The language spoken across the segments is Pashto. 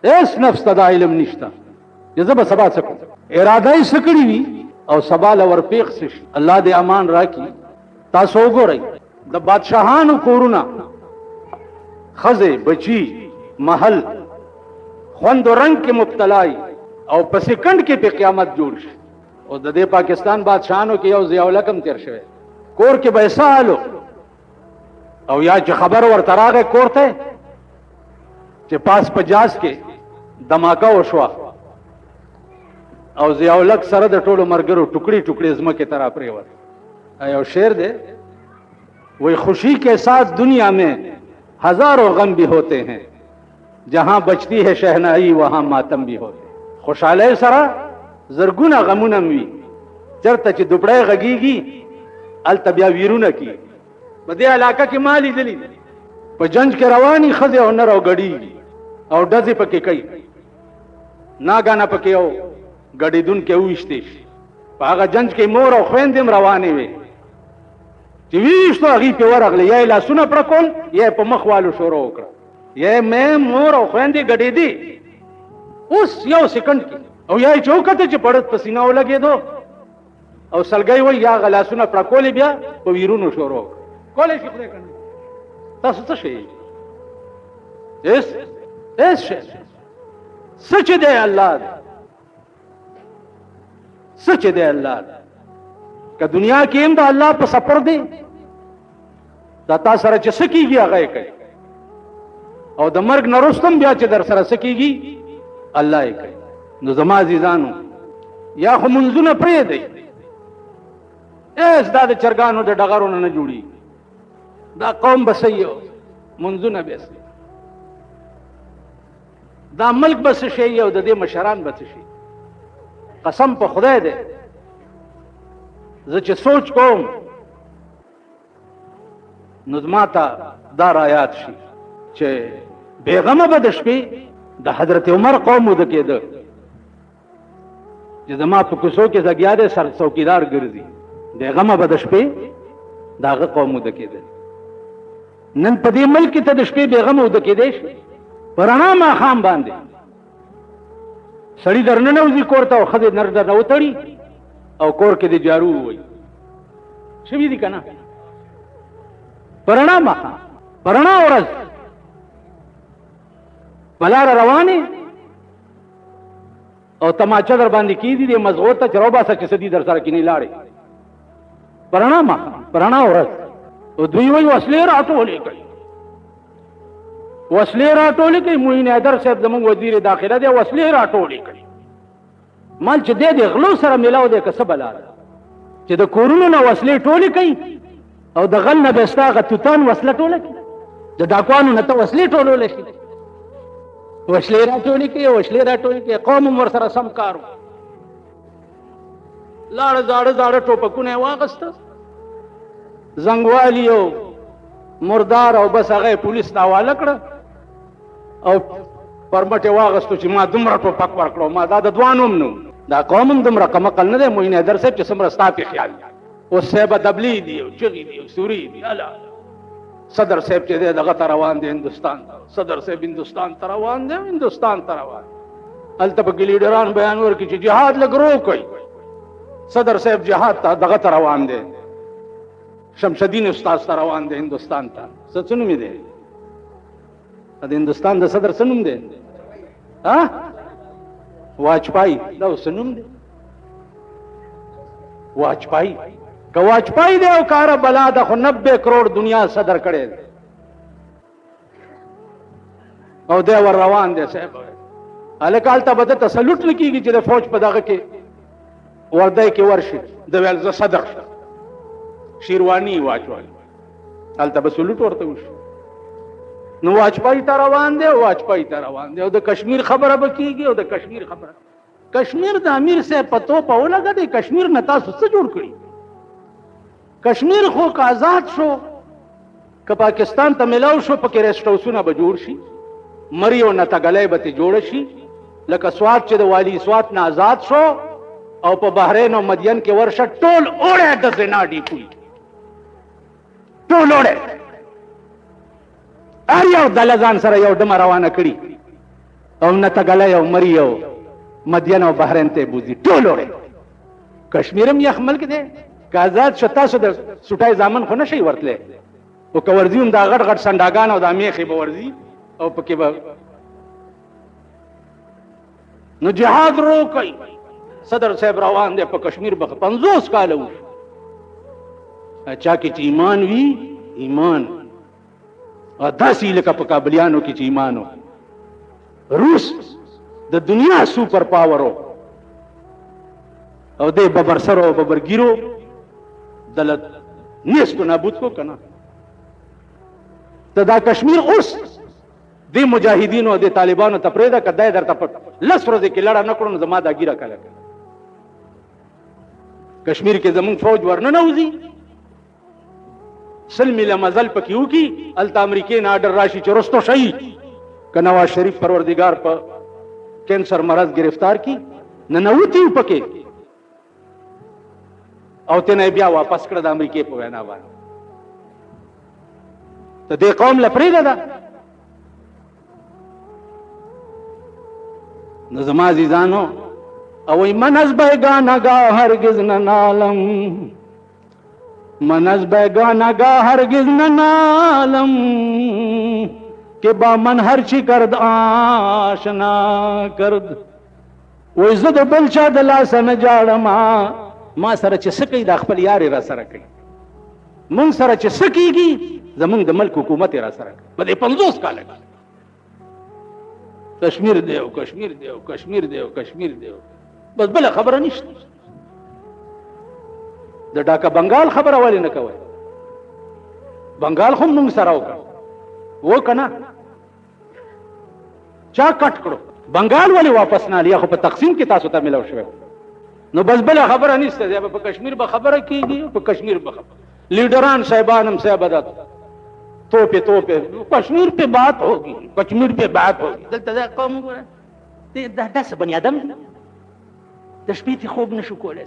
ایس نفس ته دا علم نشته چې زه به سبا څه کوم. اراده یې څه کړې وي او سبا له ورپېښ څه شي. الله دې امان راکړي. تاسو وګورئ د بادشاهانو کورونه، ښځې بچي محل خوند و رنگ کې مبتلای او په سکند کې په قیامت جوړ شي. او د دې پاکستان بادشاهانو کې یو ضیاء الحق هم تیر شوی، کور کې به سالو او یا چې خبر ورته راغی کور ته چې پاس 50 کې دماکه وشوه او ضیاء الحق سره د ټولو مرګرو ټوکړي ټوکړي ځمکې ته راپرېوت. یو شعر دی وہی خوشی کے ساتھ دنیا میں ہزاروں غم بھی ہوتے ہیں، جہاں بچتی ہے شہنائی وہاں ماتم بھی ہوتے ہیں. خوشحالی سره زرګونه غمونه وي، چرته چې دوبړی غږیږي هلته بیا ویرونه کیږي. په دې علاقه کې ما لیدلي په جنج کې رواني ښځې او نر او ګډېږي او ډزې پکې کوي. ناګانه پکې یو ګډېدونکی وویشتې شي. په هغه جنج کې مور او خویندې هم روانې وې چې ویشتو هغې پې ورغلې، یا یې لاسونه پړکول یا یې په مخ والو شروع وکړه، یا یې مور او خویندې ګډېدې اوس یو سکند کې، او یا یې چې وکته چې پړد په سینه ولګېدو او سلګۍ وایي یا هغه لاسونه پړکولې بیا په ویرونو شروع وکړه. کولی شي خدای کنه تاسو څه شئ؟ هېڅ شی څه چې دی الله دی، څه چې دی الله دی. که دنیا کې هم د الله په سفر دی دا تا سره چې څه کېږي هغه یې کوي، او د مرګ نه وروسته هم بیا چې در سره څه کېږي الله یې کوي. نو زما عزیزانو یا خو منځونه پرېږدئ، ایس دا د چرګانو د ډغرو نه جوړېږي. دا قوم به صحیح و، منځونه به صحیح، دا ملک به څه شي او د دې مشران به څه شي. قسم په خدای دی زه چې سوچ کوم نو زما ته دا رایاد شي چې بیغمه به د شپې د حضرت عمر قوم وده کېده چې زما په کوڅو کې زګیا دی سر څوکیدار ګرځي، بیغمه به د شپې د هغه قوم وده کېده. نن په دې ملک کې ته د شپې بیغمه وده کېدی شي په رڼا ماښام باندې سړي در ننوځي کور ته او ښځې نر در راوتړي او کور کې د جارو ووایي شوي دي که نه؟ په رڼا ماښام په رڼا ورځ په لاره روانې او تماچه در باندې کېدي دې مزغو ته چې راوباسه چې څه دي در سره کینې لاړې په رڼا ماښام په رڼا ورځ. او دوی وایي وسلې راټولې کوي، وسلې راټولې کوي. معین حیدر صاحب زموږ وزیر داخله دی، وسلې راټولې کوي. مال چې دی د غلو سره میلاو دی که څه بلا ده چې د کورونو نه وسلې ټولې کوي او د غل نه به ستا هغه توتان وسله ټوله کړي، د ډاکوانو نه ته وسلې ټولولی شي. وسلې راټولې کوي، وسلې راټولې کوي. قوم هم ورسره سم کار و. لاړه زاړه زاړه ټوپکونه یې واغسته، زنګوالي او مردار او بس هغه یې پولیس ته حواله کړه او پرمټ یې واغستو چې ما دومره ټوپک ورکړو. ما دا د دوانو هم نه دا قوم هم دومره کمقل نه دی معین حیدر صاحب چې څومره ستا پې خیال دی. اوس صاحبه دبلي دي او چغې دي او سوري دي. صدر صاحب چې دی دغه ته روان دی هندوستان ته، صدر صاحب هندوستان ته روان دی، هندوستان ته روان. هلته پکې لیډران بیان ورکړي چې جهاد لږ رو کوي. صدر صاحب جهاد ته دغه ته روان دی، شمشدین استاد ته روان دی هندوستان ته. څه نوم دی د هندوستان د صدر څه نوم دی؟ واجپائی. دا اوس څه نوم دی؟ واجپائی. که واجپائی دی او کاره بلا ده خو 90 کروڑ دنیا صدر کړی دی او دی ور روان دی. صاحب هلکه هلته به ته سلوټ نه کېږي چې د فوج په دغه کې وردی کې ورشي د ویل زه صدر شیروانی واچوي، هلته به سلوټ ورته وشي. نو واجپائی ته روان دی، واجپائی ته روان دی او د کشمیر خبره به کېږي او د کشمیر خبره. کشمیر د امیر صاحب په توپه ولګه دی. کشمیر نه تاسو څه جوړ کړي؟ کشمیر خو که آزاد شو که پاکستان ته ملاو شو پکې ریسټ هاوسونه به جوړ شي، مري او نتګلی به ترې جوړه شي. لکه سوات چې د والي سوات نه آزاد شو او په بحرین او مدین کې ورشه ټول اوړی د زنا ډیپوي، ټول اوړی هر یو دله ځان سره یو ډمه روانه کړي او نه تګلی او مري او مدین او بحرین ته بوځي ټول وړي. کشمیر هم یخ ملک دی، که آزاد شو تاسو د سوټای زامن خو نه شئ ورتلی، او که ورځي هم دا غټ غټ سنډاګان او دا میخې به ورځي او پکې به نو جهاد رو کوي. صدر صاحب روان دی په کشمیر به 50 کاله وشو. چا کې چې ایمان وي ایمان، داسې لکه په کابلیانو کې چې ایمان و. روس د دنیا سوپر پاور و او دی ببرسر او ببرګیرو دله نیست کو نابود کو کنه. ته دا کشمیر اوس د مجاهدینو او د طالبانو ته پرېږده، که دی درته په 10 ورځې کې لړه نه کړو نو زما دا ګیره کله کشمیر کې زمونږ فوج ورننوځي 100 میله مزل پکې وکړي، هلته امریکې نه آډر راشي چې رستو شي که نواز شریف پروردګار په کینسر مرض گرفتار کی ننوتی پکې او تنه بیا واپس کړ د امریکې په وینا باندې. ته دې قوم لپاره ده نو زما عزیزانو او من از بیگانگاه هرگز ننالم، من از بیگانگاه هرگز ننالم که با من هر چی کرد آشنا کرد. وای زه د بل چا د لاسه نه جاړم، ما سره چې څه کوي د خپل یار را سره کوي، مونږ سره چې څه کېږي زمونږ د ملک حکومت را سره کوي. په دې 50 کاله کې کشمیر دی او کشمیر دی او کشمیر دی او کشمیر دی، بس بله خبره نشته. د ډاکا بنگال خبره ولې نه کوئ؟ بنگال خو موږ سره وکړ و که نه؟ چا کټ کړو؟ بنگال ولې واپس نه لیا؟ خو په تقسیم کې تاسو ته ملو شوی نو بس بله خبره نشته دی. په کشمیر به خبره کېږي، په کشمیر به لیډران صاحبان هم صاحب ده توپے کشمیر پہ بات ہوگی، کشمیر پہ بات ہوگی. دلته دا قوم ګوره دا داسې بني ادم د شپې ته خوب نشو کولی.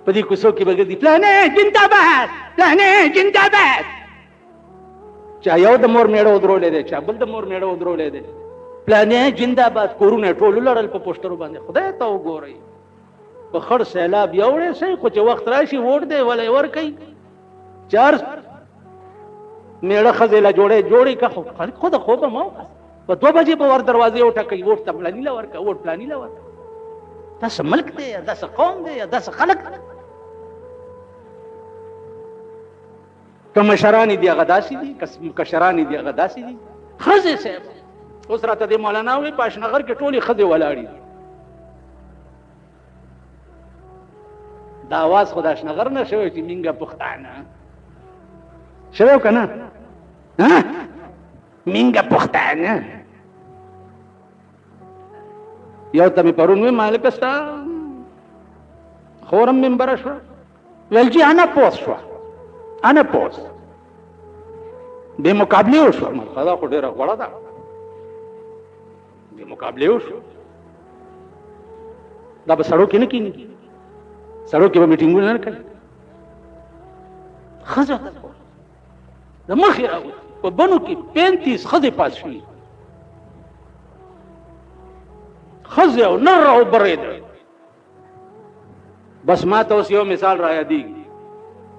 په دې کوڅو کې به ګرځي پلانې جنداباد پلانې جنداباد، چا یو د مور میړه ودرولی دی، چا بل د مور میړه ودرولی دی، پلانې جنداباد. کورونه ټول لړل په پوسټرو باندې. خدای ته وګورئ په خړ سیلاب یوړی شئ، خو چې وخت راشي ووټ دی ولی ورکوي. 4 میړه ښځې له جوړې که خلک خو د خوبه مه وباسه، په 2 بجې به ور دروازې وټکوي ووټ ته پلاني له ورکه، ووټ پلاني له ورکه. داسې ملک دی یا داسې قوم دی یا داسې خلک دی؟ که مشران دي هغه داسې دي، که کشران دي هغه داسې دي. ښځې صاحب اوس راته د مولانا وایي په اشنغر کې ټولې ښځې ولاړې دي. دا اواز خو د اشنغر نه شوی چې مینګه پښتانه شوی که نه؟ مینګه پښتانه. یو ته مې پرون وی مالکه ستا خورم ممبره شوه، ویل جي انا پوس شوه، انا پوس بې مقابلې وشوه. خدا خو ډېره غوړه ده، بې مقابلې وشوه. دا به سړو کې نه کېني، سړو کې به میټینګونه نه کوي. ښځه د مخې راوځي په بنو کې 35 ښځې پاس شوي، ښځې او نر او برېده. بس ما ته اوس یو مثال را یادېږي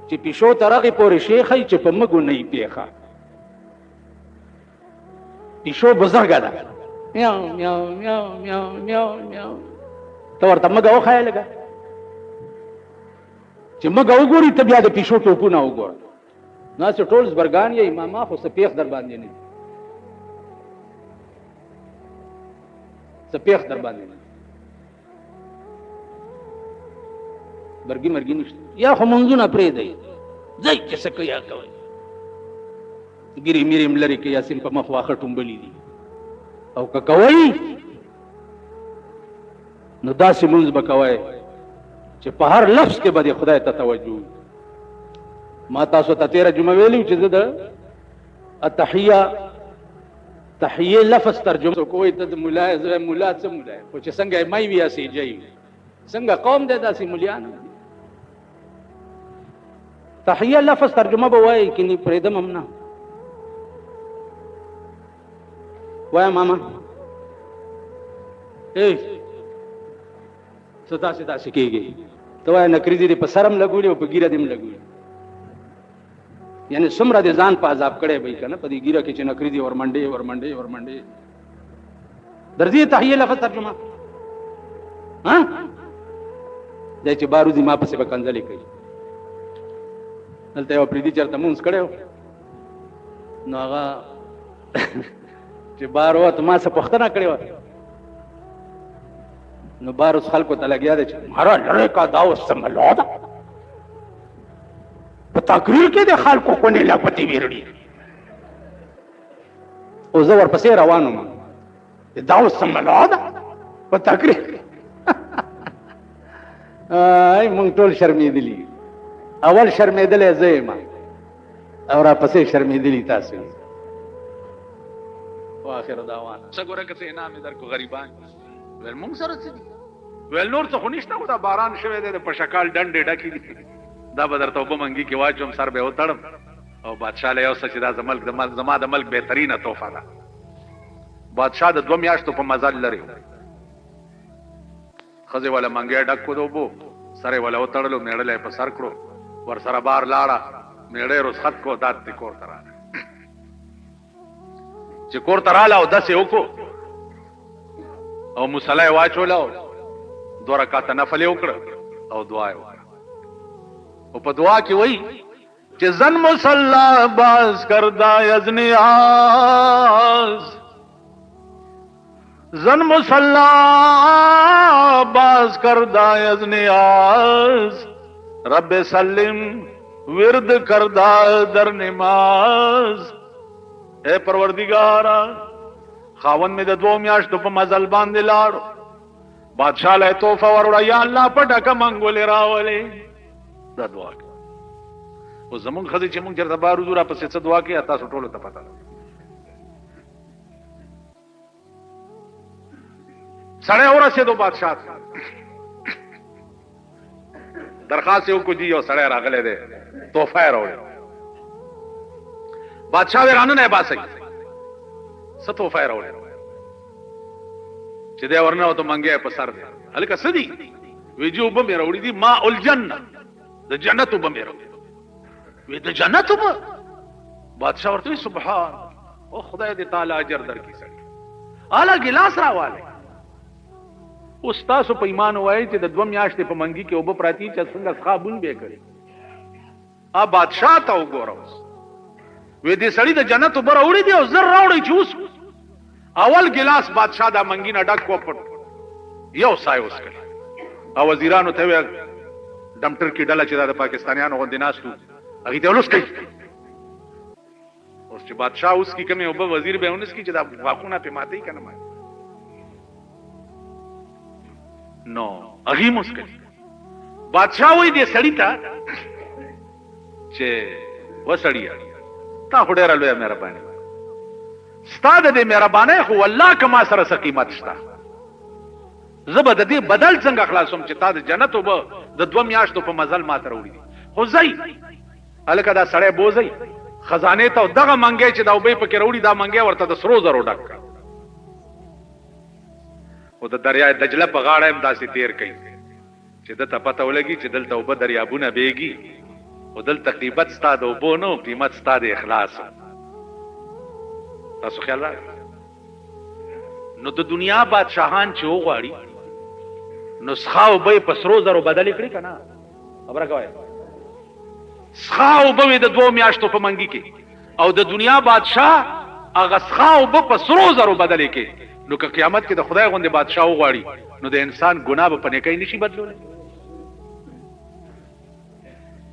چې پیشو تر هغې پورې شیخی چې په مږو نه یې پیښه. پیشو بزرګه ده، میاو میاو میاو میاو میاو میاو. ته ورته مږه وښایه لږه چې مږه وګوري، ته بیا د پیشو ټوپونه وګوره. نه چې ټول زبرګان یې ماما خو څه پیښ در باندې نه دي، څه پیښ در باندې نه دي، برګي مرګي نشته. یا خو منځونه پرېږدئ، ځئ چې څه کوي کوئ، ګیرې میرې م لرې کړئ، یاسین په مخ واښه ټومبلي دي. او که کوئ نو داسې لمونځ به کوئ چې په هر لفظ کې به د خدای ته توجه وي. ما تاسو ته تېره جمعه ویلي چې زه د تحیې لفظ ترجمه کوئ. ته د ملا زه ملا څه ملا یم، خو چې څنګه یې مای وي یا سیجی وي، څنګه قوم دی داسې ملیان دي. تحیه لفظ ترجمه به وایي کني پرېږدم هم نه. وایه ماما ستا ستا سکیږي ته وای نکریزي دې په سرم لګولې او په ګیره دې لګولې، یعنی څومره دې ځان په عذاب کړي به کنه په دې ګیره کې چې نکریزي ورمنډي درځي تحیه لفظ ترجمه ها دای چې بارودی ما پسې به کنځلې کوي. دلته یو پریدي چرته مونږ کړو نو هغه چې بار وته ما څه پوښتنه کړې و نو بار اوس خلکو ته لګیا دی چې مارا لړې کا دا اوس سملو ده په تقریر کې د خلکو کو نه لپټي ویرړي او زه ورپسې روانم دا اوس سملو ده په تقریر ay مونږ ټول شرمېدلی، اول شرمېدلی زه یم او راپسې شرمېدلی تاسو. واخر دعوانا څه ګوره که څه انعام یې درکو غریبان ویل مونږ سره څه دي ویل نور څه خو نشته خو دا باران شوی دی د پشکال ډنډې ډکې دي دا به درته اوبه منګي کې واچوم سر به یې وتړم او بادشاه له یو څه چې دا زما د ملک بهترینه تحفه ده. بادشاه د 2 میاشتو په مزل لري خزه والا منګي ډک کو دوبو سره والا وتړلو میړلې په سر کړو ور سره بار لاړه میړې رخصت کو دات د کور ترا چې کور تراله او دسه وکړو او مصلی واچولو 2 رکعات نفل وکړه او دعا وکړه او په دعا کې وایي چې زن مصلا باز کردا یزنیاز زن مصلا باز کردا یزنیاز رب سلم ورد کردا در نماز. اے پروردگارا خاون میں د 2 میاشتو په مزل باندې لاړو بادشاہ له توفه وروړه یا الله په ډکه منګولې راولې دا دعا او زمونږ خزي چې مونږ چرته بارو زورا پسې څه دعا کوي تاسو ټولو ته پته سړی ورسېدو بادشاہ درخواست یو کو جی یو سړی راغلی دی توفه یې راوړې بادشاہ ورانه نه باسي څه توفه یې راوړې چې دی ورنه او ته منګې په سر دی هلکه څه دي وی جو به مې راوړې دي ما الجنه د جنت به مې راوړې وی د جنت به بادشاہ ورته سبحان او خدای دې تعالی اجر درکړي سړي اعلی ګلاس راواله استاد په ایمان وایي چې د 2 میاشتې په منګي کې وب پراتی چې څنګه صابون به کړي ا بادشاہ ته وګورئ وې دې سړی د جنت وبر وړي دی او زر راوړي چې اوس اول ګلاس بادشاہ دا منګي نه ډک کوپټ یو سای اوس کړي او وزیرانو ته وې ډمټر کې ډله چې د پاکستانیانو غوندې ناستو هغه ته ولوس کوي اوس چې بادشاہ اوس کی کمه وب وزیر به اونس کی چې دا واقونه په ماته کنه ما نو هغه مسکل بادشاہ وې دې سړی ته چې وسړیا تا خډه را لوی مهرباني ستاده دې مهرباني خو الله کما سره سقیمت شتا زبد دې بدل څنګه خلاصوم چې تا د جنت وب د 2 میاشتو په مزل ما تر وړي خو زئی الکه دا سړی بوزي خزانه ته دغه منګي چې دا وبې پکې وړي دا منګي ورته د سرو زرو ډک او د دریای دجله په غاړه هم داسې تیر کړي چې د ته پته ولګي چې دلته وب دریابونه بیږي او دلته قیمت ستا د اوبو نو قیمت ستا د اخلاص تاسو خیال راغلی نو د دنیا بادشاہان چې وغواړي نسخه وبې په سرو زرو بدل کړي که نه خبره کوئ سخه وبې د 2 میاشتو په منګي کې او د دنیا بادشاہ هغه سخه وبې په سرو زرو بدل کړي نو که قیامت کې د خدای غوندې بادشاہ وغواړي نو د انسان ګناه به په نیکۍ نشي بدلولی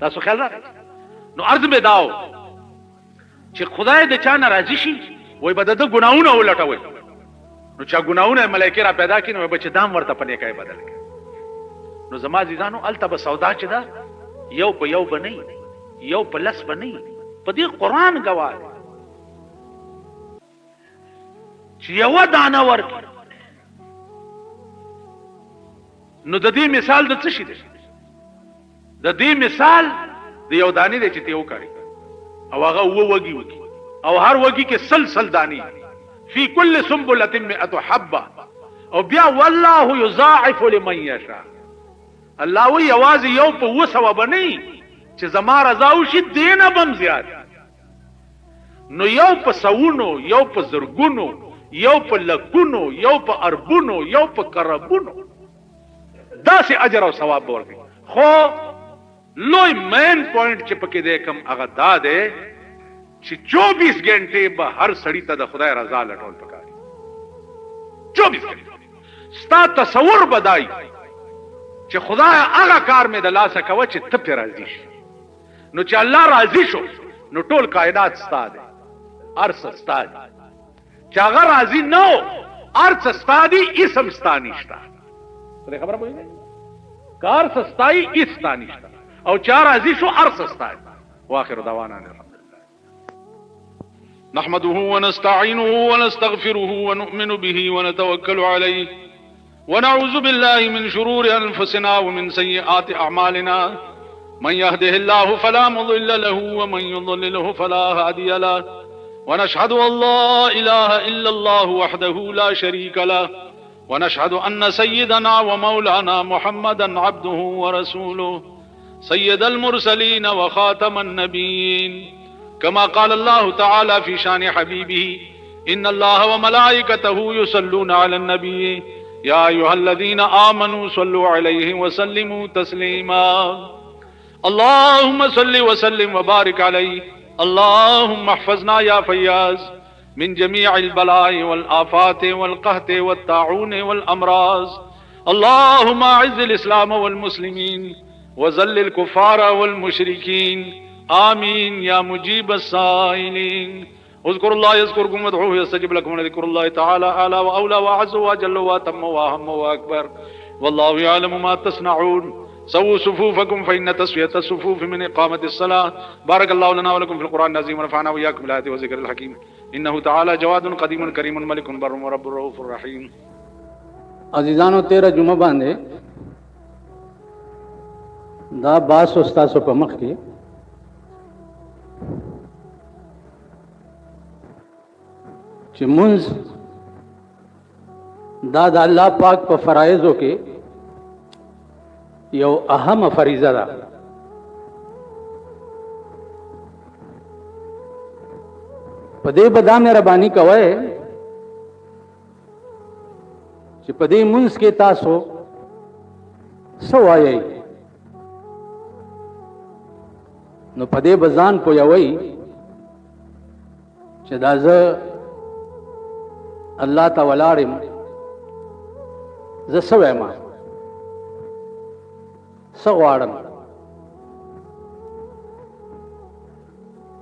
تاسو خیال راغلی نو عرض مې داو چې خدای د چا نه راضي شي وای به د ده ګناهونه ولټوي نو چا ګناهونه ملایکې را پیدا کړي نو به چې دام ورته په نیکۍ بدل کړي نو زما عزیزانو هلته به سودا چې ده یو په یو به نه یو په لس به نه په دې قرآن ګواه چې یوه دانه ورکړي نو د دې مثال د څه شي دی د دې مثال د یو دانې دی چې ته وکړې او هغه 2 وږي وکړي او هر وږي کې سلسل دانی فی کل سنبلة 100 حبه او بیا والله یضاعف لمن یشاء. الله وی یوازې یو په وسو بنئ چې زما رضا وشي دینه بم زیات. نو یو په سوونو، یو په زرګونو، یو په لکونو، یو په اربونو، یو په کربونو داسې اجر او ثواب ورکړي. خو لوی مین پوینټ چې پکې دی کوم هغه دا دی چې 24 غنټې به هر سړی ته د خدای رضا لټول پکاري. 24 غنټې ستا تصور بدای چې خدای هغه کار مې د لاسه کوه چې ته پې راضي شي. نو چې الله راضي شو نو ټول کائنات ستا دی، هر څه ستا دی. چې هغه راضي نه و هر څه ستا دی، اسم ستا نشته. خدای خبره پوهېږئ؟ که هر څه ستایي هېڅ ستا نشته، او چې راضي شو هر څه ستا دی. واخر دعوانا الحمد لله. نحمده ونستعينه ونستغفره ونؤمن به ونتوكل عليه ونعوذ بالله من شرور أنفسنا ومن سيئات أعمالنا. من يهده الله فلا مضل له ومن يضلله فلا هادي له. ونشهد أن لا إله إلا الله وحده لا شريك له. ونشهد أن سيدنا ومولانا محمدا عبده ورسوله سيد المرسلين وخاتم النبيين. كما قال الله تعالى في شان حبيبه إن الله وملائكته يصلون على النبي يا أيها الذين آمنوا صلوا عليه وسلموا تسليما. اللهم صل وسلم وبارك عليه. اللهم احفظنا يا فياز من جميع البلاء والآفات والقهط والطاعون والأمراض. اللهم أعز الإسلام والمسلمين وذل الكفار والمشركين. آمين يا مجيب السائلين. اذكروا الله يذكركم وادعوه يستجب لكم ولذكر الله تعالى أعلى وأولى وأعز وأجل وأتم وأهم وأكبر والله يعلم ما تصنعون. سووا صفوفكم فإن تسوية الصفوف من إقامة الصلاة. بارك الله لنا ولكم في القرآن العظيم ونفعنا وإياكم بالآيات والذكر الحكيم. إنه تعالى جواد قديم كريم ملك بر ورب الرؤوف الرحيم. عزیزانو 13 جمعه باندې دا باس استاسو په مخ کې چې منځ دا د الله پاک په فرایضو کې یو اهم فریضه ده. په دې بدا مهرباني کوئ چې په دې منځ کې تاسو څه وایئ، نو په دې بزان پوهوئ چې دا زه الله ته ولاړ یم، زه څه وایم، څه غواړم.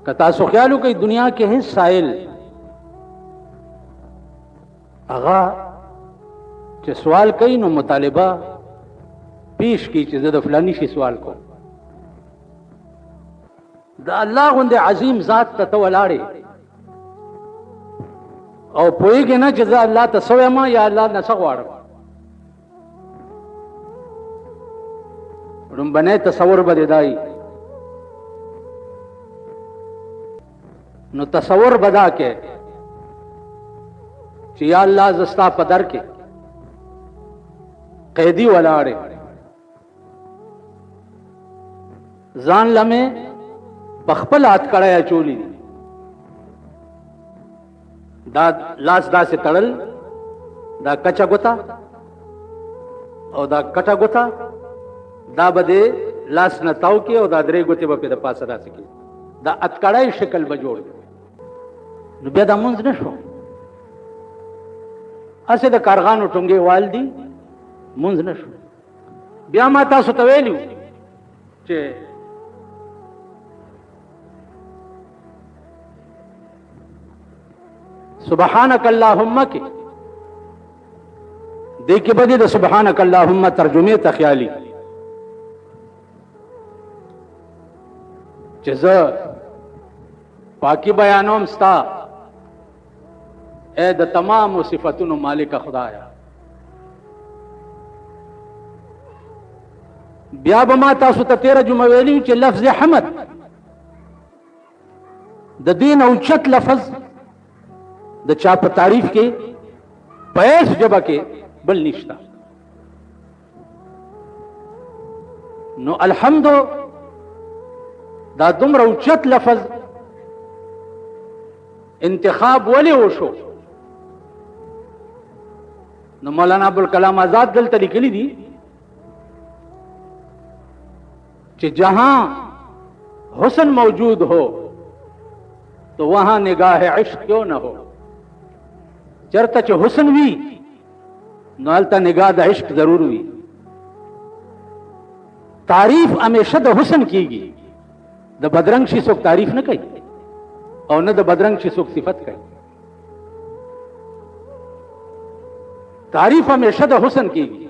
که تاسو خیال وکړئ دنیا کې هیڅ سائل هغه چې سوال کوي نو مطالبه پیش کی چې زه د فلانی شي سوال کوم. د الله غوندې عظیم ذات ته ولاړې او پوهېږې نه چې زه الله ته څه وایم یا الله نه څه غواړم. لومبنی تصور به دې دای، نو تصور به دا کې چې یا الله زه ستا په در کې قیدي ولاړې، ځان لمې په خپل هتکړی اچولی دي، دا لاس داسې تړل، دا کچه ګوته او دا کټه ګوته دا به دې لاس نه تاو کې او دا درې ګوتې به پې د پاسه داسې کې دا هتکړی شکل به جوړ کړي. نو بیا دا مونځ نه شو. هسې د کارغانو ټونګې وال دي، مونځ نه شو. بیا ما تاسو ته ویلي چې سبحانک اللهم کې دې کې به دې د سبحانک اللهم ترجمې ته خیالي چې زه پاکی بیانوم ستا اے د تمام صفاتونو مالک خدایا. بیا به ما تاسو ته 13 جمعه ویلي چې لفظ حمد د دین اوچت لفظ د چا په تعریف کې په هیڅ ژبه کې بل نشتا. نو الحمدو دا دومره اوچت لفظ انتخاب ولی وشو؟ نو مولانا ابوالکلام آزاد دلته لیکلی دي کہ جہاں حسن موجود ہو تو وہاں نگاہ عشق کیوں نہ ہو. چرته چې حسن وی نو هلته نگاہ د عشق ضرور وی. تعریف ہمیشہ د حسن کیږي، د بدرنګ شي څوک تعریف نه کوي او نه د بدرنګ شي څوک صفت کوي. تعریف ہمیشہ د حسن کیږي.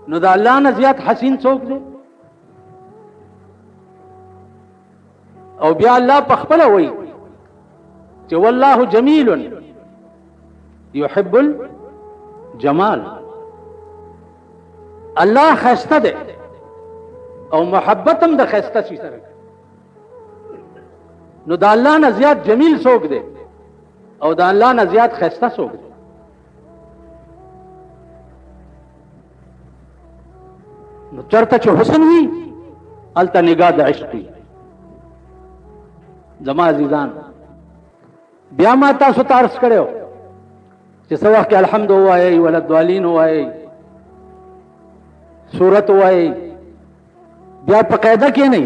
نو د الله نه زیات حسین څوک دی؟ او بیا الله په خپل وایي چې والله جمیل یحب الجمال. الله خسته دی او محبت هم د خسته شي سره. نو د الله نه زیات جمیل څوک دی او د الله نه زیات خسته څوک دی؟ نو چرته چې حسن وي هلته نگاه د عشق وي. زما عزیزان بیا ما تاسو ته عرض کړی چې څه وخت کې الحمد ووایئ، ولدوالین ووایئ، سورت ووایئ، بیا په قاعده کې نه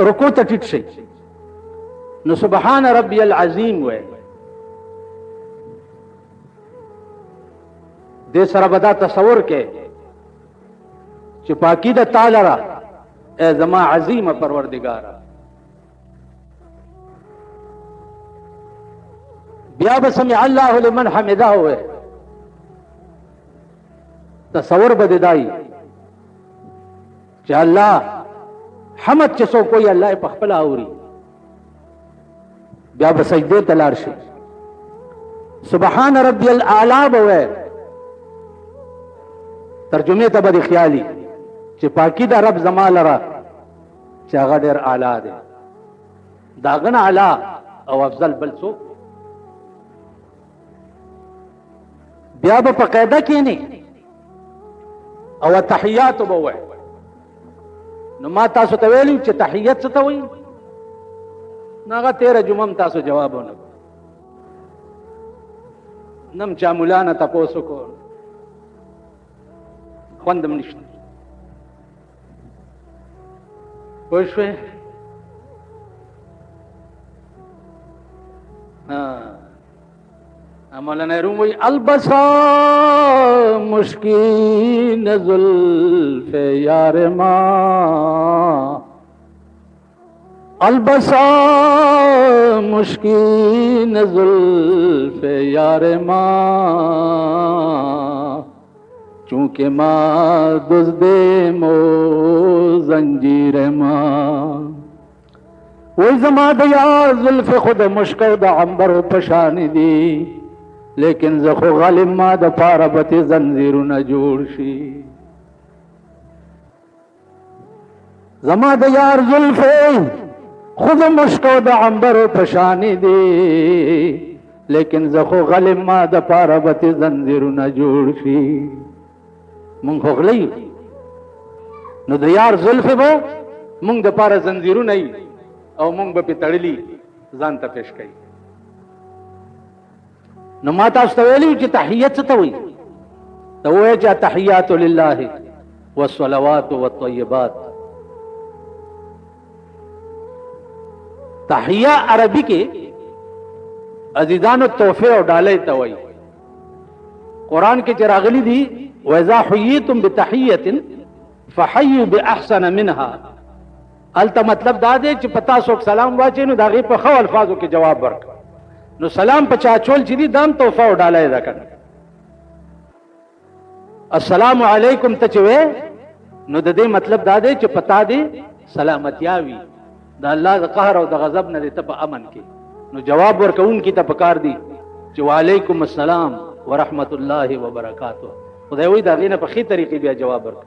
رکوع ته ټیټ شئ نو سبحان ربی العظیم وایئ. دې سره به دا تصور کې چې پاکی د تا لره ای زما عظیمه پروردگاره. بیا به سمع الله لمن حمده ہوئے. تصور به دای چې الله حمد چې څوک کوي الله په خپل اوري. بیا به سجده ته لاړ شي سبحان ربی الاعلی به ترجمه ته به خیالي چې پاکی دا رب زما لره چې هغه ډېر اعلی دی. دا غن اعلی او افضل بل څوک؟ بیا به په قاعده کې نه او تحیات به وایي. نو ما تاسو ته ویلو چې تحیت څه ته وایي؟ نو هغه 13 جمعه تاسو جواب ونه نم چا مولانا تاسو کو خوندم نشته. پوه شوې؟ مولانا روم وی البسا مشکین زلف یار ما، البسا مشکین زلف یار ما، چونکہ ما دزد مو زنجیر ما. وی زما د یار زلف خود مشکو د عنبر پشانی دی، لیکن زخو غالب ما د پاره بتی زنجیرونه جوړ شي. زما د یار زلف خود مشکو د عنبر پشانی دی، لیکن زخو غالب ما د پاره بتی زنجیرونه جوړ شي. مونږ خو غلی نو د یار زلف به مونږ د پاره زنجیرونه ای او مونږ به تړلی ځان ته پیش کړي. نو ما تاسو ته ویلي چې تحیت څه ته وایي؟ ته وایي چې تحیات لله والصلوات والطیبات. تحیه عربی کې عزیزانو تحفه او ډالۍ ته وایي. قرآن کې چې راغلي دي وَإِذَا حُيِّيتُم بِتَحِيَّةٍ فَحَيُّوا بِأَحْسَنَ مِنْهَا. الته مطلب دا دی چې پتا څوک سلام واچي نو داغه په خو الفاظو کې جواب ورک. نو سلام په چا چول چې دي دام تحفه او ډالۍ ده کړه. السلام علیکم ته چوي نو د دې مطلب دا دی چې پتا دی سلامتیا وي د الله د قهر او د غضب نه ته په امن کې. نو جواب ورکون کی ته پکار دی چې وعلیکم السلام ورحمت الله وبرکاته. خدای وایي دا غینه په خې طریقې بیا جواب ورک.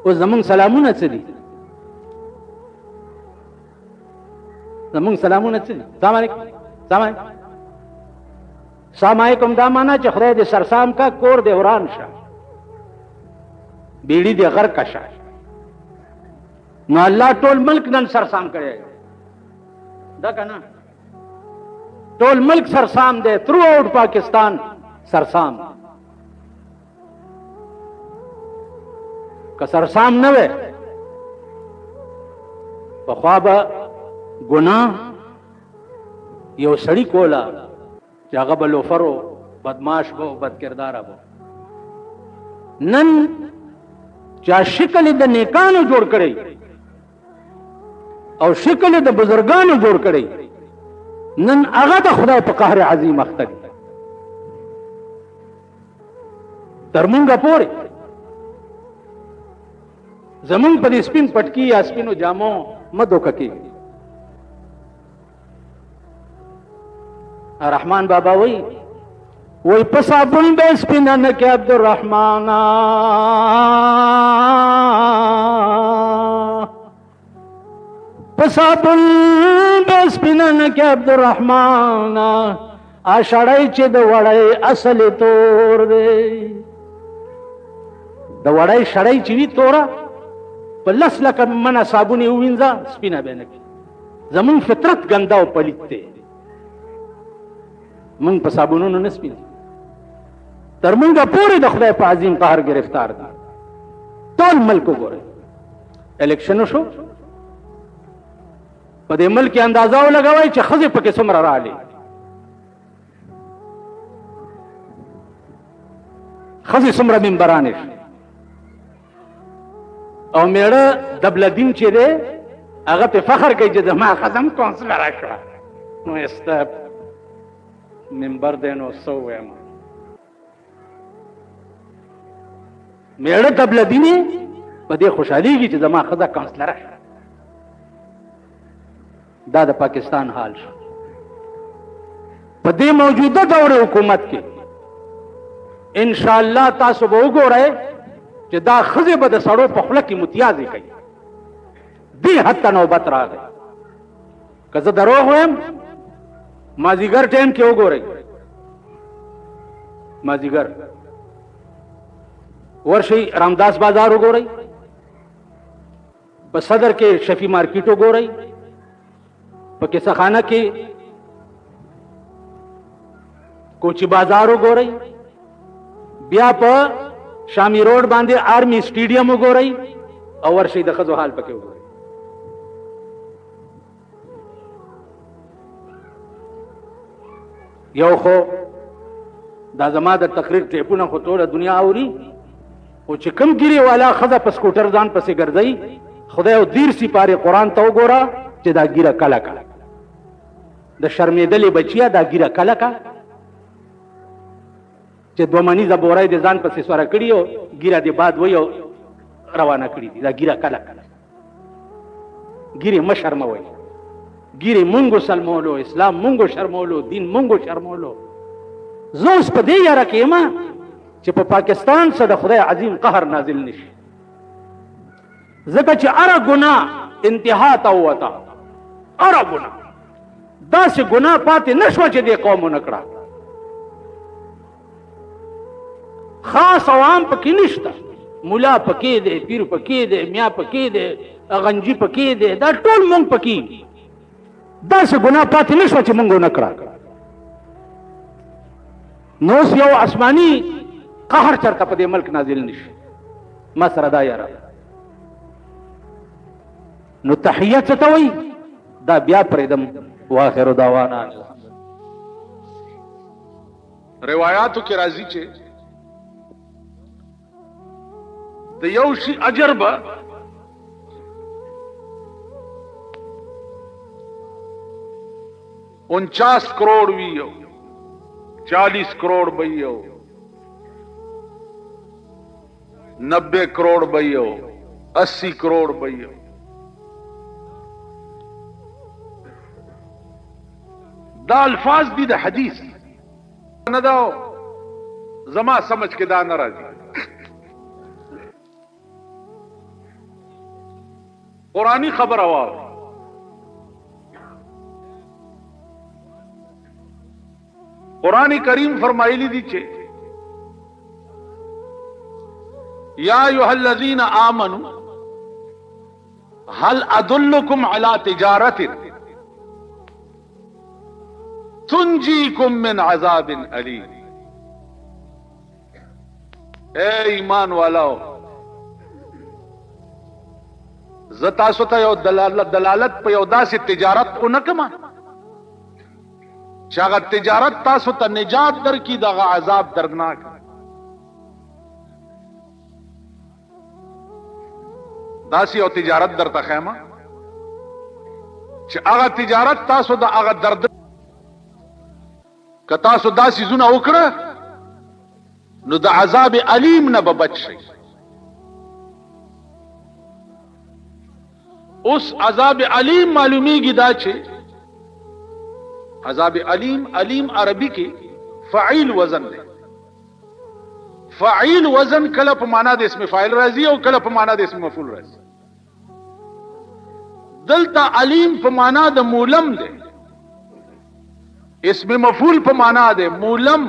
او زمون سلامونه څه دي؟ زمون سلامونه څه دي؟ السلام علیکم، السلام علیکم. السلام علیکم دا معنا چې خدای دې سرسام کا کور دې وران شه. بیڑی دی غر کشا نو الله ټول ملک نن سرسام کړی دا کنه ټول ملک سرسام دی تھرو آؤٹ پاکستان سرسام که سرسام نه وي پخوا به ګناه یو سړی کولا چې هغه به لوفر و بدماش به بد کرداره به نن چا شکل د نیکانو جوړ کړی او شکل د بزرګانو جوړ کړی نن هغه د خدای په قهر عظیم اخته دي تر مونږه پورې زمونږ په دې سپین پټکي یا سپینو جامو مه دوکه کېږي رحمان بابا وی په صابون به سپینه نه کې عبدالرحمن په صابون به سپینه نه کې عبدالرحمن اشړی چې د وړی اصل تور دی د وړی شړی چې وي توره په لس لکه منه صابون یې ووینځه سپینه به نه کړي زمونږ فطرت ګنده او پلیت دی مونږ په صابونونو نه سپینو تر مونږه پورې د خدای په عظیم قهر گرفتار دي ټول ملک وګورئ الیکشن شو په دې ملک اندازه ولګوئ چې ښځې پکې څومره راغلي ښځې څومره ممبرانې شي او میړه دبلدین چې دی هغه پې فخر کوي چې زما ښځه هم کونسلره شوه نو ستا ممبر دی نو څه ووایم میړه دبلدین په دې خوشحالېږي چې زما ښځه کونسلره شوه دا د پاکستان حال شو په دې موجوده دور حکومت کې انشاءالله تاسو به وګورئ چې دا ښځې به د سړو په خوله کې متیازې کوي دې حد ته نوبت راغی که زه دروغ وایم مازیګر ټایم کې وګورئ مازیګر ورشئ رامداس بازار وګورئ په صدر کې شفیع مارکیټ وګورئ په کیسه خانه کې کوچی بازار وګورئ بیا په شامی روډ باندې آرمی سټیډیم وګورئ او ورشئ د ښځو حال پکې وګورئ یو خو دا زما د تقریر ټیپونه خو ټوله دنیا اوري او چې کوم ګیرې والا ښځه په سکوټر ځان پسې ګرځئ خدای او دیر سپارې قرآن ته وګوره چې دا ګیره کله کا د شرمېدلې بچیه دا ګیره کله کا چې دوه منیزه بوری د ځان پسې سوره کړي او ګیره دې باد وی او روانه کړي دي دا ګیره کله کله ګیرې مه شرموئ ګیرې مونږو سلمولو اسلام مونږو شرمولو دین مونږو شرمولو زه اوس په دې یاره کې یم چې په پاکستان څخه د خدای عظیم قهر نازل نشي ځکه چې هره ګناه انتها ته ووته هره ګناه داسې ګناه پاتې نه شوه چې دې قوم ونه کړه خاص عوام پکې نشته مولا پکې دی پیر پکې دی میا پکې دی غنجي پکې دی دا ټول مونږ پکې داسې ګناه پاتې نه شوه چې مونږ ونه کړه نو اوس یو آسماني قهر چرته په دې ملک نازل نشي ما سره دا یاره نو تحیه څه ته وایي دا بیا پرېږدم واخر دعوانا روایاتو کې راځي چې د یو شي اجر به 49 करोड़ भी हो 40 करोड़ भी हो 90 करोड़ भी हो 80 करोड़ भी हो دا الفاظ دي د حدیث نه دا زما سمجھ کې دا ناراضي قرآنی خبر اواو قرآن کریم فرمایلی دی چې या अय्युहल्लज़ीना आमनू हल अदुल्लुकुम अला तिजारतिन तुंजीकुम मिन अज़ाबिन अलीम। ए ईमान वालाओ, ज़ता सुता यो दलालत पे यो दासी तिजारत उनकमा चागा तिजारत तासु ता निजात दर की दागा अजाब दर्दनाक। दासी और तिजारत दर तखैमा आगा तिजारत तासु दा आगा दर्द कतासु दासी जुना उकड़ा नु दा अजाब अलीम न बच शई। उस अजाब अलीम मालूमी की दाचे अजाब अलीम, अलीम अरबी की फ़ाइल वजन दे। फ़ाइल वजन कलप माना दे इसमें फ़ाइल राजी और कलप माना दे इसमें मफूल राजी। दलता अलीम पमाना द मूलम दे, इसमें मफूल पमाना दे मूलम।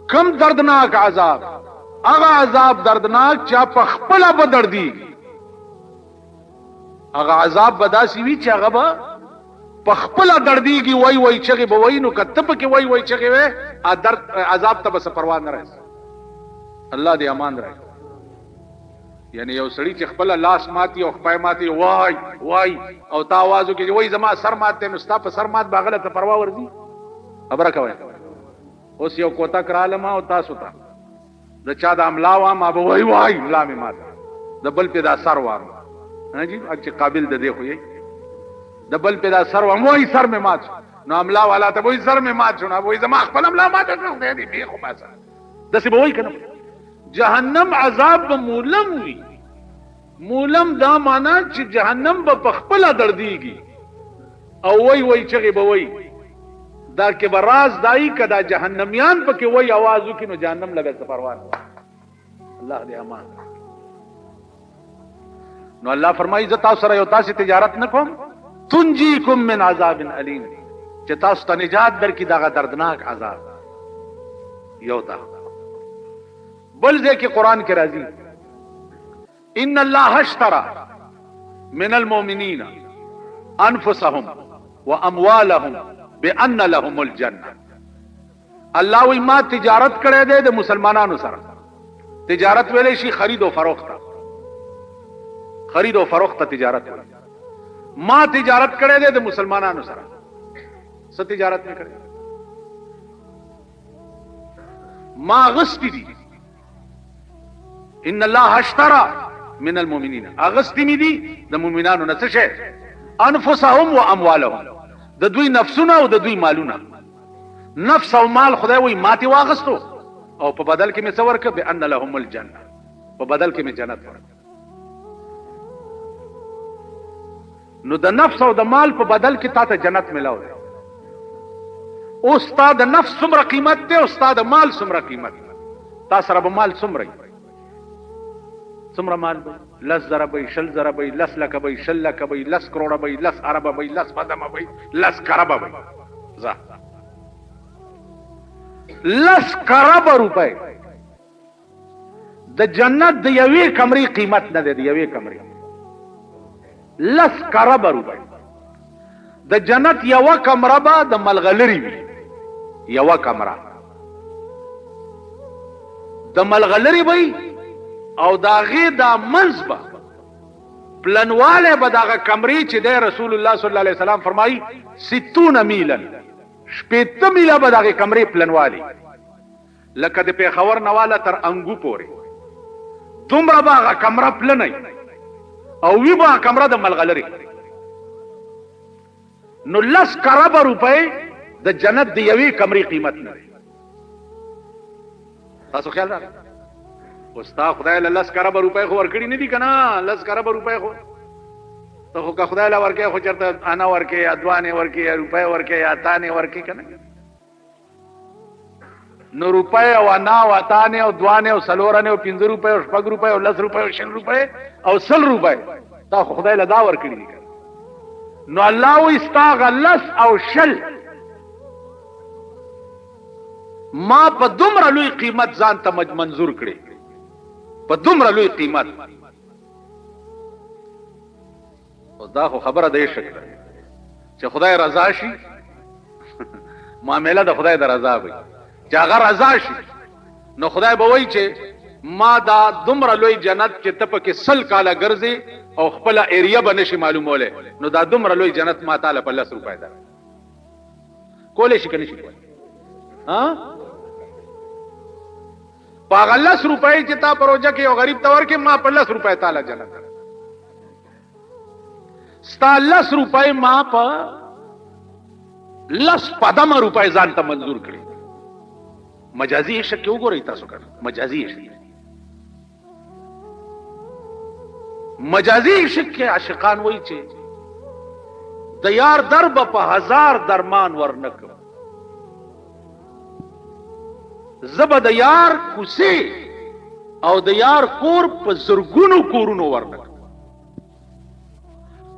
कम दर्दनाक आजाब, अगा आजाब दर्दनाक चा पखपला बदर्दी, अगा आजाब बदासी भी चागा बा पखपला दर्दी की वही वही चगे बवई नु कत्तब के वही वही चगे वे आ दर्द आजाब तब से परवाह न रहे। अल्लाह दे अमान रहे। यानी यो सड़ी चखपला लाश माती और खपाय माती वाई वाई और तावाजो के वही जमा सर माते नुस्ता पर सर मात बागला त परवाह वर्दी खबर कवे उस यो कोता करालमा और तासुता द चादा अमलावा मा वही वाई ला में मात दबल पे दा सरवा हां जी अच्छे काबिल दे देखो ये दबल पे दा सरवा वही सर में मात ना अमला वाला तो वही सर में मात सुना वही जमा खपल अमला मात दे दी देखो पासा दस वही कन जहन्नम अजाब मूलम हुई। मूलम दा माना कि जहन्नम ब पखपला दर्दीगी और वही वही चगे बवई दा के बराज दाई कदा जहन्नमियान पर के वही आवाज की नो जहन्नम लगे सफरवान। अल्लाह दे अमान नो अल्लाह फरमाई जता सर योता से तिजारत न कोम तुंजीकुम मिन अजाबिन अलीम चता निजात दर की दागा दर्दनाक अजाब योता। बल दे के कुरान के राजी इन्न अल्लाह अश्तरा मिनल मोमिनीन अनफुसहुम व अमवालहुम बिअन्न लहुमुल जन्नह। अल्लाह वही मां तिजारत करे दे मुसलमानानु सर तिजारत वेले शी खरीदो फरोख्ता खरीदो फरोख्ता तिजारत मां तिजारत करे दे मुसलमानानु सर तिजारत में करे मां गस्ती दी इन अल्लाह अश्तरा मिनल मोमिनीन अगस्ती में दी द मोमिनानु नसशे अनफुसहुम व अमवालहुम द दुई नफ्सुना व द दुई मालुना नफ्स और माल खुदा वही माती वागस्तो और पे बदल के में सवर के बिअन्न लहुमुल जन्नह पे बदल के में जन्नत वर नु द नफ्स और द माल पे बदल के ता जन्नत मिलाओ उस्ताद नफ्स सुमरा कीमत ते उस्ताद माल सुमरा कीमत ता सरब माल सुमरई सुमरा माल बई लस जरा बई शल जरा बई लस लक बई शल लक बई लस करोड़ बई लस अरब बई लस मदम बई लस करब बई जा लस करब रुपए द जन्नत द यवे कमरी कीमत न दे दी यवे कमरी लस करब रुपए द जन्नत यवा कमरा बा द मलगलरी भी यवा कमरा द मलगलरी बई और दागे दा मंजबा प्लनवाले बदागा कमरी चिदे रसूलुल्लाह सल्लल्लाहु अलैहि वसल्लम फरमाई 60 मीलन 70 मीला बदागे कमरे प्लनवाली लकद पे खबर नवाला तर अंगू पोरे तुमरा बागा कमरा प्लनई और वी बा कमरा द मलगलरी नु लस करब रुपए द जन्नत द यवी कमरी कीमत न तासो ख्याल रख उस्ता खुदा लस करब रुपए को वरकड़ी नहीं दी कना लस करब रुपए को तो का खुदा ला वरके खो चरता आना वरके अदवाने वरके रुपए वरके आताने वरके कना नो रुपए और आना आताने और द्वाने और सलोरने और 5 रुपए और 5 रुपए और 10 रुपए और 6 रुपए और 100 रुपए तो खुदा ला दा वरकड़ी नहीं कर नो अल्लाह इस्ता गलस और शल मां पर दुमरा लुई कीमत जान तमज मंजूर करे په دومره لوی قیمت. او دا خو خبره دی شکل چې خدای رضا شي معامله د خدای د رضا وي. چې هغه رضا شي نو خدای به وایي چې ما دا دومره لوی جنت چې ته پکې 100 کاله ګرځې او خپل ایریا به نشي معلومولی، نو دا دومره لوی جنت ما تعالی په 10 روپۍ ده کولی شي که نشي کولی؟ په هغه 10 روپۍ چې تا پروژه کې یو غریب ته ورکې، ما په 10 روپۍ تعالی جنت ده. ستا 10 روپۍ ما په 10 پدمه روپۍ ځان ته منظور کړي. مجازي عشق کې وګورئ تاسو کنه، مجازي عشق، مجازي عشق کې عاشقان وایي چې د یار در به په 1000 درمان ورنکم، زبه د یار کوسي او د یار کور په زرګونو کورونو ورنکم،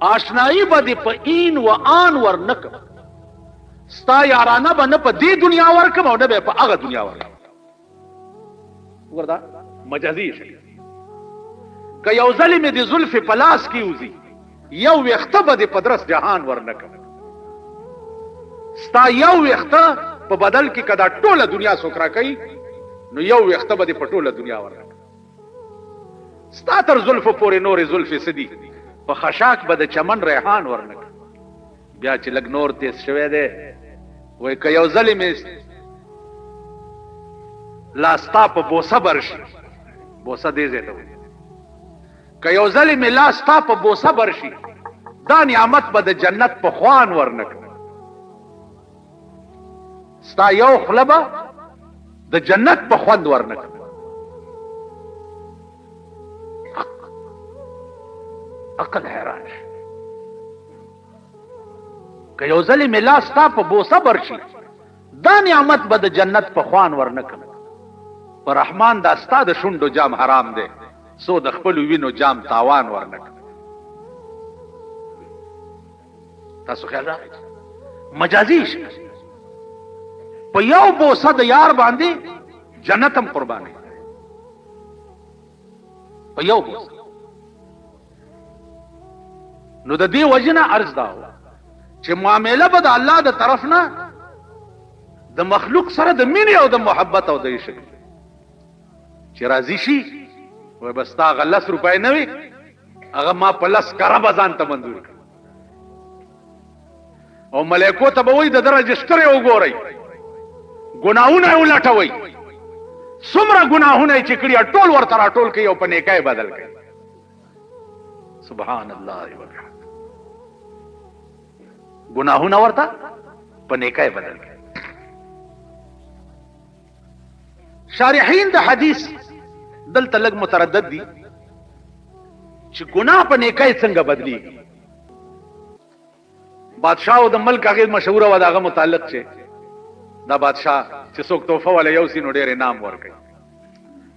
آشنایی به د په این و آن ورنکم، ستا یارانه به نه په دې دنیا ورکم او نه به په هغه دنیا ورکم. وردا مجازي شي که یو ظلم د زلف پلاس کی وزي یو وخته به د پدرس جهان ورنکم، ستا یو وخته په بدل کې کدا ټوله دنیا سوکرا کوي نو یو وخته به د پټوله دنیا ورنکم. ستا تر زلف پورې نور زلف سدي په خشاک به د چمن ریحان ورنکم. بیا چې لګ نور تیز شوی دی وای که یو ظلم لاستا په بوسه برشي، بوسه دې زه ته که یو ظلم لاستا په بوسه برشي دا نعمت به د جنت په خوان ورنکم. ستا یو خوله به د جنت په خوند ورنکم. عقل حیران شي که یو ځلې مې لاس تا په بوسه برشي دا نعمت به د جنت په خوان ورنکم. پر رحمان دا ستا د شونډو جام حرام دی سو د خپلو وینو جام تاوان ورنکم. تاسو خیال راغی مجازي شي په یو بوسه د یار باندې جنت هم قرباني په یو بوسه. نو د دې وجنه عرض دا چې معامله به د الله د طرف نه د مخلوق سره د مینې او د محبت او د عشق چې راضي شي وای بس تا هغه 10 روپۍ نه وي هغه ما په 10 کربه ځان ته منظور کړ. او ملایکو ته به وایي د ده رجسټر یې وګورئ، ګناهونه یې ولټوئ، څومره ګناهونه یې چې کړي ټول ورته راټول کړئ او په نیکۍ بدل کړئ. سبحان الله وبحمده. گناہونه ورته په نیکۍ بدل کړي. شارحین د حدیث دلته لږ متردد دي چې ګناه په نیکۍ څنګه بدلیږي. بادشاہ د ملک هغه مشهوره و دغه متعلق چې دا بادشاہ چې څوک توفه ولا یو سینو ډېر انعام ورکړي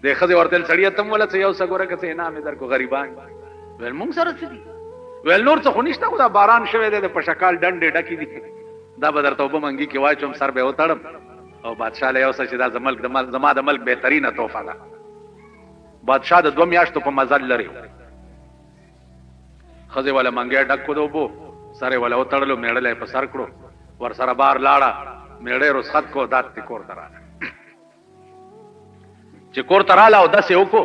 د خزه ورته سړی ته مولا څه یو څګوره کته انعام درکو غریبان ول مونږ سره څه دي ول نور څه خو نشته دا باران شوه د پشکال ډنډې ډکی دي دا به در توبه منګي کې واچوم سر به وتړم او بادشاہ له یو څه چې دا زما د ملک بهترینه توفه ده. بادشاہ د 2 میاشتو په مزل لري خزه ولا منګي ډکو دوبو سره ولا وتړلو میړلې په سر کړو ور سره بار لاړه میړې رسخت کو دات کور تراله چې کور تراله او داسې وکړو